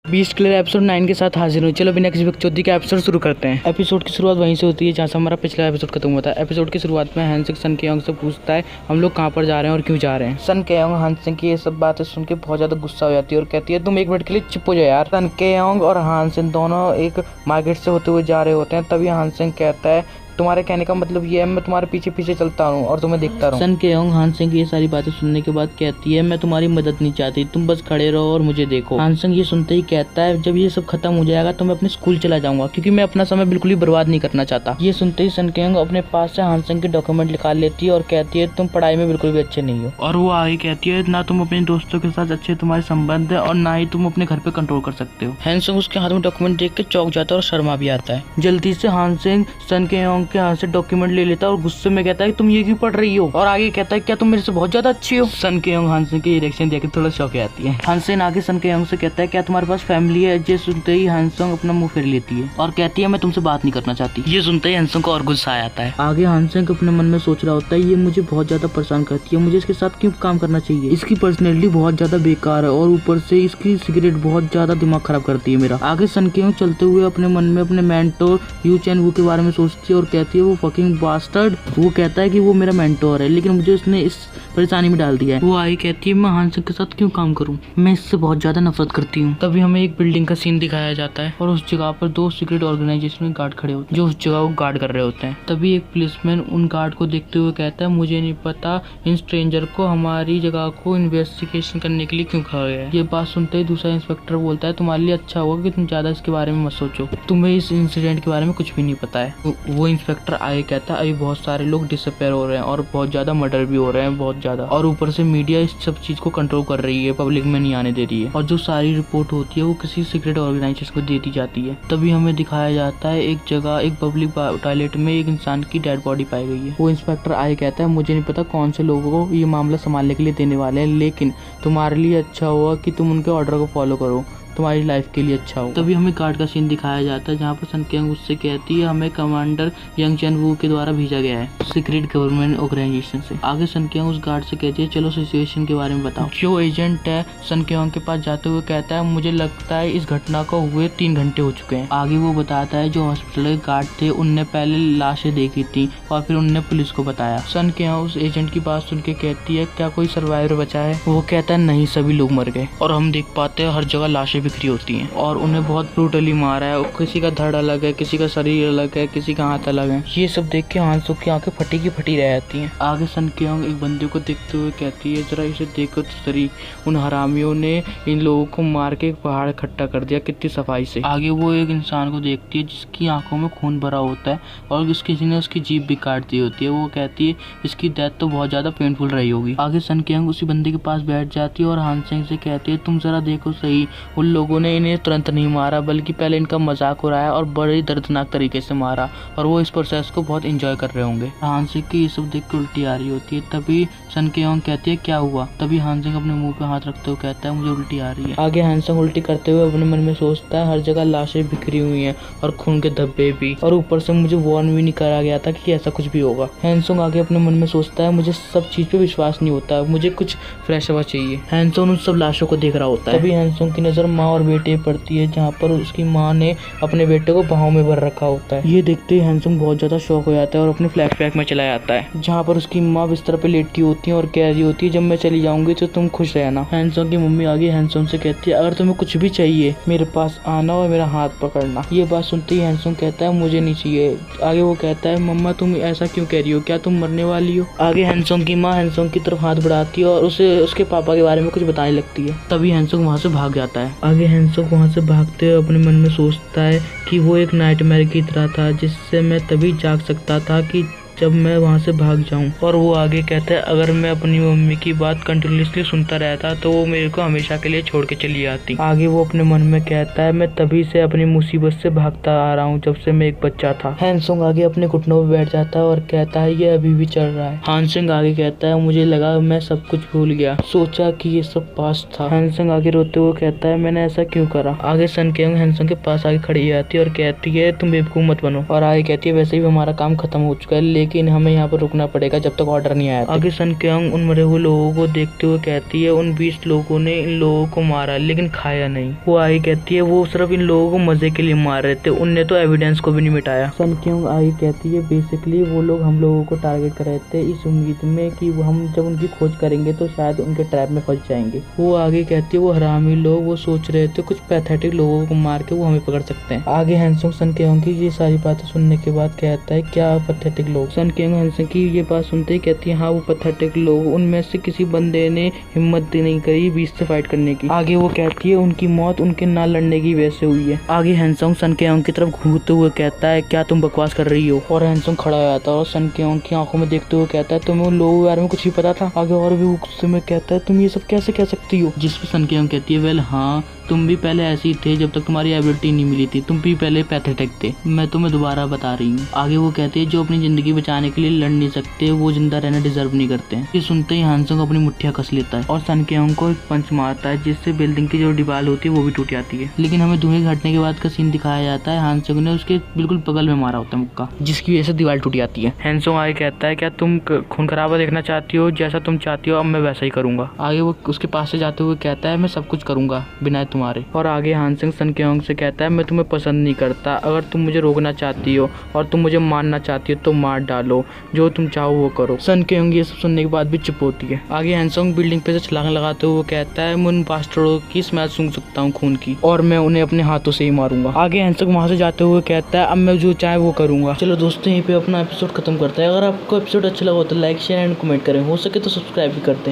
Beast clear episode 9 के साथ हाजिर हूँ। चलो बिना किसी बकचोदी के एपिसोड शुरू करते हैं। एपिसोड की शुरुआत वहीं से होती है जहाँ से हमारा पिछला एपिसोड खत्म हुआ था। एपिसोड की शुरुआत में हैंसिंग सन केयोंग से पूछता है हम लोग कहाँ पर जा रहे हैं और क्यों जा रहे हैं। सन केयोंग हैंसिंग की ये सब बातें सुन के बहुत ज्यादा गुस्सा हो जाती है और कहती है तुम एक मिनट के लिए चुप हो जाओ यार। सन केयोंग और हैंसिंग दोनों एक मार्केट से होते हुए जा रहे होते हैं। तभी हैंसिंग कहता है तुम्हारे कहने का मतलब ये है मैं तुम्हारे पीछे पीछे चलता हूँ और तुम्हें देखता रहूँ। सन केयोंग हैंसिंग की ये सारी बातें सुनने के बाद कहती है मैं तुम्हारी मदद नहीं चाहती, तुम बस खड़े रहो और मुझे देखो। हैंसिंग ये सुनते ही कहता है जब ये सब खत्म हो जाएगा तो मैं अपने स्कूल चला जाऊंगा क्योंकि मैं अपना समय बिल्कुल ही बर्बाद नहीं करना चाहता। ये सुनते ही सन केयोंग अपने पास से हैंसिंग के डॉक्यूमेंट निकाल लेती है और कहती है तुम पढ़ाई में बिल्कुल भी अच्छे नहीं हो। और वो आगे कहती है ना तुम अपने दोस्तों के साथ अच्छे तुम्हारे संबंध है और ना ही तुम अपने घर पे कंट्रोल कर सकते हो। हैंसिंग उसके हाथ में डॉक्यूमेंट देख के चौंक जाता है और शर्मा भी आता है। जल्दी से हैंसिंग सन केयोंग के हाथ से डॉक्यूमेंट ले लेता है और गुस्से में कहता है तुम ये क्यों पढ़ रही हो, और आगे कहता है क्या तुम मेरे से बहुत ज्यादा अच्छी हो। सन केयोंग हैंसिंग की रिएक्शन देख के थोड़ा शॉक आती है। हैंसिंग आगे सन केयोंग से कहता है क्या तुम्हारे पास फैमिली है। ये सुनते ही हैंसिंग अपना मुंह फेर लेती है और कहती है मैं तुमसे बात नहीं करना चाहती। ये सुनते ही हैंसिंग को और गुस्सा आ जाता है। आगे हैंसिंग अपने मन में सोच रहा होता है ये मुझे बहुत ज्यादा परेशान करती है, मुझे इसके साथ क्यों काम करना चाहिए, इसकी पर्सनैलिटी बहुत ज्यादा बेकार है और ऊपर से इसकी सिगरेट बहुत ज्यादा दिमाग खराब करती है मेरा। आगे सन केयोंग चलते हुए अपने मन में अपने मेंटोर यू चैन वू के बारे में सोचती है और कहती है वो फकिंग बास्टर्ड। वो कहता है कि वो मेरा मेंटोर है लेकिन मुझे उसने इस परेशानी में डाल दिया है। वो आई कहती है मैं हैंसिंग के साथ क्यों काम करूं, मैं इससे बहुत ज्यादा नफरत करती हूँ। तभी हमें एक बिल्डिंग का सीन दिखाया जाता है और उस जगह पर दो सीक्रेट ऑर्गेनाइजेशन में गार्ड खड़े होते हैं जो उस जगह को गार्ड कर रहे होते हैं। तभी एक पुलिसमैन उन गार्ड को देखते हुए कहता है मुझे नहीं पता इन स्ट्रेंजर को हमारी जगह को इन्वेस्टिगेशन करने के लिए क्यों कहा गया है। ये बात सुनते ही दूसरा इंस्पेक्टर बोलता है तुम्हारे लिए अच्छा होगा कि तुम ज्यादा इसके बारे में मत सोचो, तुम्हें इस इंसिडेंट के बारे में कुछ भी नहीं पता है। वो इंस्पेक्टर आगे कहता है अभी बहुत सारे लोग डिसअपेयर हो रहे हैं और बहुत ज्यादा मर्डर भी हो रहे हैं बहुत ज्यादा, और ऊपर से मीडिया इस सब चीज को कंट्रोल कर रही है, पब्लिक में नहीं आने दे रही है और जो सारी रिपोर्ट होती है वो किसी सीक्रेट ऑर्गेनाइजेशन को दे दी जाती है। तभी हमें दिखाया जाता है एक जगह एक पब्लिक टॉयलेट में एक इंसान की डेड बॉडी पाई गई है। वो इंस्पेक्टर आगे कहता है मुझे नहीं पता कौन से लोगों को ये मामला संभालने के लिए देने वाले हैं लेकिन तुम्हारे लिए अच्छा होगा कि तुम उनके ऑर्डर को फॉलो करो, तुम्हारी लाइफ के लिए अच्छा हो। तभी हमें गार्ड का सीन दिखाया जाता है जहाँ पर सन केयोंग उससे कहती है हमें कमांडर यंग चैन वू के द्वारा भेजा गया है सीक्रेट गवर्नमेंट ऑर्गेनाइजेशन से। आगे सन केयोंग उस गार्ड से कहती है चलो सिचुएशन के बारे में बताओ। जो एजेंट है सन केयोंग के पास जाते हुए कहता है मुझे लगता है इस घटना को हुए 3 घंटे हो चुके हैं। आगे वो बताता है जो हॉस्पिटल के गार्ड थे उनने पहले लाशें देखी थी और फिर उनने पुलिस को बताया। सन केयोंग उस एजेंट की बात सुन के कहती है क्या कोई सर्वाइवर बचा है। वो कहता है नहीं सभी लोग मर गए और हम देख पाते हैं हर जगह लाशें बिखरी होती हैं और उन्हें बहुत ब्रूटली मारा है। किसी का धड़ अलग है, किसी का शरीर अलग है, किसी का हाथ अलग है। ये सब देख के हैंसिंग की आंखें फटी की फटी रह जाती हैं। आगे सन केयोंग एक बंदे को देखते हुए कहती है जरा इसे देखो तो सही, उन हरामियों ने इन लोगों को मार के एक पहाड़ इकट्ठा कर दिया कितनी सफाई से। आगे वो एक इंसान को देखती है जिसकी आंखों में खून भरा होता है और किसी ने उसकी जीभ भी काट दी होती है। वो कहती है इसकी डेथ तो बहुत ज्यादा पेनफुल रही होगी। आगे सन केयोंग उसी बंदे के पास बैठ जाती है और हैंसिंग से कहती है तुम जरा देखो सही, उन लोगों ने इन्हें तुरंत नहीं मारा बल्कि पहले इनका मजाक उड़ाया और बड़े दर्दनाक तरीके से मारा और वो इस प्रोसेस को बहुत एंजॉय कर रहे होंगे। हैंसिंग की ये सब देख के उल्टी आ रही होती है। तभी सन केयोंग कहती है क्या हुआ। तभी हैंसिंग अपने मुंह पे हाथ रखते हुए कहता है मुझे उल्टी आ रही है। आगे हैंसिंग उल्टी करते हुए अपने मन में सोचता है हर जगह लाशें बिखरी हुई हैं और खून के धब्बे भी, और ऊपर से मुझे वार्न भी नहीं करा गया था कि ऐसा कुछ भी होगा। हैंसिंग आगे अपने मन में सोचता है मुझे सब चीज पे विश्वास नहीं होता, मुझे कुछ फ्रेश हवा चाहिए। हैंसिंग उन सब लाशों को देख रहा होता है। तभी हैंसिंग की नजर माँ और बेटे पड़ती है जहाँ पर उसकी माँ ने अपने बेटे को बाहों में भर रखा होता है। ये देखते ही हैंसिंग बहुत ज्यादा शॉक हो जाता है और अपने फ्लैशबैक में चला जाता है जहाँ पर उसकी माँ बिस्तर पे लेटी होती है और कह रही होती है जब मैं चली जाऊंगी तो तुम खुश रहना। हैंसिंग की मम्मी आगे हैंसिंग से कहती है अगर तुम्हें कुछ भी चाहिए मेरे पास आना और मेरा हाथ पकड़ना। ये बात सुनते ही हैंसिंग कहता है मुझे नहीं चाहिए। आगे वो कहता है मम्मा तुम ऐसा क्यों कह रही हो, क्या तुम मरने वाली हो। आगे हैंसिंग की माँ हैंसिंग की तरफ हाथ बढ़ाती है और उसे उसके पापा के बारे में कुछ बताने लगती है। तभी हैंसिंग वहाँ से भाग जाता है। आगे हैंसिंग वहाँ से भागते हुए अपने मन में सोचता है कि वो एक नाइटमेयर की तरह था जिससे मैं तभी जाग सकता था कि जब मैं वहाँ से भाग जाऊँ। और वो आगे कहता है अगर मैं अपनी मम्मी की बात कंटिन्यूसली सुनता रहता तो वो मेरे को हमेशा के लिए छोड़ के चली जाती। आगे वो अपने मन में कहता है मैं तभी से अपनी मुसीबत से भागता आ रहा हूँ जब से मैं एक बच्चा था। हैंसिंग आगे अपने घुटनों पर बैठ जाता है और कहता है ये अभी भी चल रहा है। हैंसिंग आगे कहता है मुझे लगा मैं सब कुछ भूल गया, सोचा कि ये सब पास्ट था। हैंसिंग आगे रोते हुए कहता है मैंने ऐसा क्यों करा। आगे सन केयोंग हैंसिंग के पास आगे खड़ी जाती है और कहती है तुम बेवकूफ मत बनो, और आगे कहती है वैसे भी हमारा काम खत्म हो चुका है लेकिन हमें यहाँ पर रुकना पड़ेगा जब तक ऑर्डर नहीं आया। आगे सन क्योंग उन मरे हुए लोगों को देखते हुए कहती है उन 20 लोगों ने इन लोगों को मारा लेकिन खाया नहीं। वो आगे कहती है वो सिर्फ इन लोगों को मजे के लिए मार रहे थे, उनने तो एविडेंस को भी नहीं मिटाया। सन क्योंग आगे कहती है बेसिकली वो लोग हम लोगों को टारगेट कर रहे थे इस उम्मीद में कि हम जब उनकी खोज करेंगे तो शायद उनके ट्रैप में फंस जाएंगे। वो आगे कहती है वो हरामी लोग वो सोच रहे थे कुछ पैथेटिक लोगों को मार के वो हमें पकड़ सकते हैं। आगे हैंसोंग सन क्योंग की ये सारी बातें सुनने के बाद कहता है क्या पैथेटिक लोग। सन क्योंग हैंसोंग की ये बात सुनते ही कहती है हाँ वो पैथेटिक लोग, उनमें से किसी बंदे ने हिम्मत नहीं करी बीच से फाइट करने की। आगे वो कहती है उनकी मौत उनके ना लड़ने की वजह से हुई है। आगे हैंसोंग सन क्योंग की तरफ घूरते हुए कहता है क्या तुम बकवास कर रही हो। और हैंसोंग खड़ा हो जाता है और सन क्योंग की आंखों में देखते हुए कहता है तुम्हें उन लोगों के बारे में कुछ भी पता था। आगे और भी गुस्से में कहता है तुम ये सब कैसे कह सकती हो। जिस पर सन क्योंग कहती है वेल हाँ तुम भी पहले ऐसे ही थे जब तक तुम्हारी एबिलिटी नहीं मिली थी, तुम भी पहले पैथेटिक थे, मैं तुम्हें दोबारा बता रही हूँ। आगे वो कहते हैं जो अपनी जिंदगी बचाने के लिए लड़ नहीं सकते वो जिंदा रहना डिजर्व नहीं करते। ये सुनते ही हैंसोंग अपनी मुट्ठियां कस लेता है और सन क्योंग को एक पंच मारता है जिससे बिल्डिंग की जो दीवार होती है वो भी टूट जाती है। लेकिन हमें धुएं घटने के बाद का सीन दिखाया जाता है हैंसोंग ने उसके बिल्कुल बगल में मारा होता है मुक्का, जिसकी वजह से दीवार टूट जाती है। हैंसोंग आगे कहता है क्या तुम खून खराबा देखना चाहती हो, जैसा तुम चाहती हो अब मैं वैसा ही करूंगा। आगे वो उसके पास से जाते हुए कहता है मैं सब कुछ करूंगा बिना तुम्हारे। और आगे हैंसोंग सन क्योंग से कहता है मैं तुम्हें पसंद नहीं करता, अगर तुम मुझे रोकना चाहती हो और तुम मुझे मारना चाहती हो तो मार डालो, जो तुम चाहो वो करो। सन क्योंग ये सब सुनने के बाद भी चुप होती है। आगे हैंसोंग बिल्डिंग पे से छलांग लगाते हुए कहता है मैं उन बास्टर्डों की स्मेल सूंघ सकता हूँ खून की और मैं उन्हें अपने हाथों से ही मारूंगा। आगे हैंसोंग वहां से जाते हुए कहता है अब मैं जो चाहे वो करूंगा। चलो दोस्तों यहीं पे अपना एपिसोड खत्म करते हैं। अगर आपको एपिसोड अच्छा लगा हो तो लाइक शेयर एंड कमेंट करें, हो सके तो सब्सक्राइब भी करते हैं।